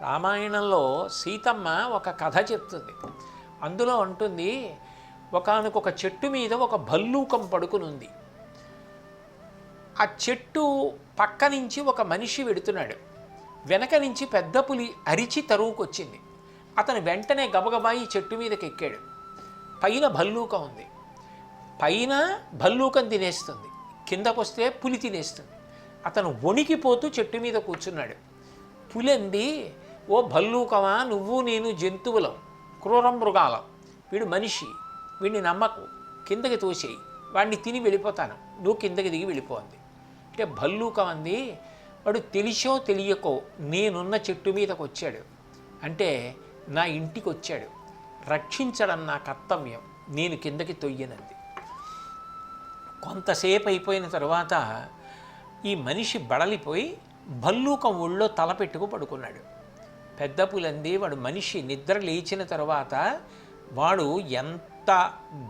రామాయణంలో సీతమ్మ ఒక కథ చెప్తుంది. అందులో అంటుంది, ఒకానొక చెట్టు మీద ఒక భల్లూకం పడుకుని ఉంది. ఆ చెట్టు పక్క నుంచి ఒక మనిషి వెడుతున్నాడు. వెనక నుంచి పెద్ద పులి అరిచి తరువుకొచ్చింది. అతను వెంటనే గబగబా ఈ చెట్టు మీదకి ఎక్కాడు. పైన భల్లూకం ఉంది. పైన భల్లూకం తినేస్తుంది, కిందకొస్తే పులి తినేస్తుంది. అతను వణికిపోతూ చెట్టు మీద కూర్చున్నాడు. పులి అంది, ఓ భల్లూకమా, నువ్వు నేను జంతువులం, క్రూర మృగాలం, వీడు మనిషి, వీడిని నమ్మకు, కిందకి తోసేయి, వాడిని తిని వెళ్ళిపోతాను, నువ్వు కిందకి దిగి వెళ్ళిపోంది. అంటే భల్లూకం అంది, వాడు తెలిసో తెలియకో నేనున్న చెట్టు మీదకి వచ్చాడు, అంటే నా ఇంటికి వచ్చాడు, రక్షించడం నా కర్తవ్యం, నేను కిందకి తొయ్యనంది. కొంతసేపు అయిపోయిన తర్వాత ఈ మనిషి బడలిపోయి భల్లూకం ఒళ్ళో తలపెట్టుకు పడుకున్నాడు. పెద్ద పులంది, వాడు మనిషి నిద్ర లేచిన తర్వాత వాడు ఎంత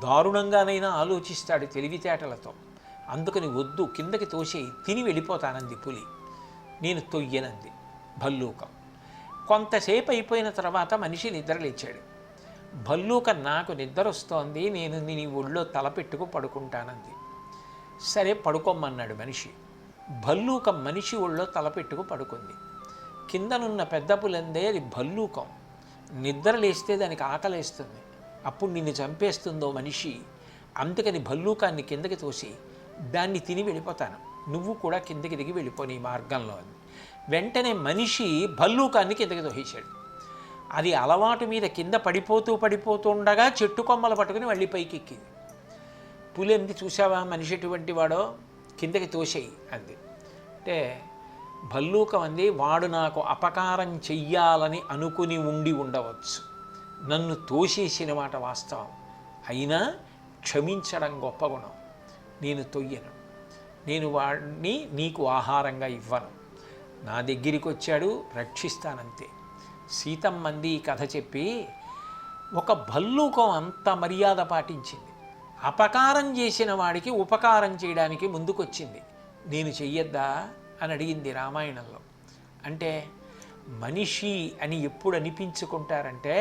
దారుణంగానైనా ఆలోచిస్తాడు తెలివితేటలతో, అందుకని వద్దు, కిందకి తోసేయి, తిని వెళ్ళిపోతానంది పులి. నేను తొయ్యనంది భల్లూకం. కొంతసేపు అయిపోయిన తర్వాత మనిషి నిద్ర లేచాడు. భల్లూకం, నాకు నిద్ర వస్తోంది, నేను నీ ఒళ్ళో తలపెట్టుకు పడుకుంటానంది. సరే పడుకోమన్నాడు మనిషి. భల్లూకం మనిషి ఒళ్ళో తలపెట్టుకు పడుకుంది. కిందనున్న పెద్ద పులందే, అది భల్లూకం, నిద్ర లేస్తే దానికి ఆకలేస్తుంది, అప్పుడు నిన్ను చంపేస్తుందో మనిషి, అందుకని భల్లూకాన్ని కిందకి తోసి దాన్ని తిని వెళ్ళిపోతాను, నువ్వు కూడా కిందకి దిగి వెళ్ళిపో నీ మార్గంలో అని. వెంటనే మనిషి భల్లూకాన్ని కిందకి తోసేశాడు. అది అలవాటు మీద కింద పడిపోతుండగా చెట్టు కొమ్మలు పట్టుకుని మళ్ళీ పైకి ఎక్కింది. పులి అంది, చూసావా మనిషి ఎటువంటి వాడో, కిందకి తోసేయి అంది. అంటే భల్లూకం అంది, వాడు నాకు అపకారం చెయ్యాలని అనుకుని ఉండి ఉండవచ్చు, నన్ను తోసేసిన మాట వాస్తవం, అయినా క్షమించడం గొప్ప గుణం, నేను తొయ్యను, నేను వాడిని నీకు ఆహారంగా ఇవ్వను, నా దగ్గరికి వచ్చాడు, రక్షిస్తానంతే. సీతమ్మంది ఈ కథ చెప్పి, ఒక భల్లూకం అంత మర్యాద పాటించింది, అపకారం చేసిన వాడికి ఉపకారం చేయడానికి ముందుకొచ్చింది, నేను చెయ్యొద్దా అని అడిగింది రామాయణంలో. అంటే మనిషి అని ఎప్పుడు అనిపించుకుంటారంటే,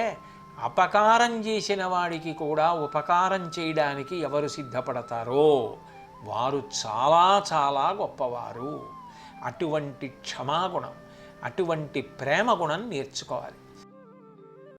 అపకారం చేసిన వాడికి కూడా ఉపకారం చేయడానికి ఎవరు సిద్ధపడతారో వారు చాలా చాలా గొప్పవారు. అటువంటి క్షమాగుణం, అటువంటి ప్రేమ గుణం నేర్చుకోవాలి.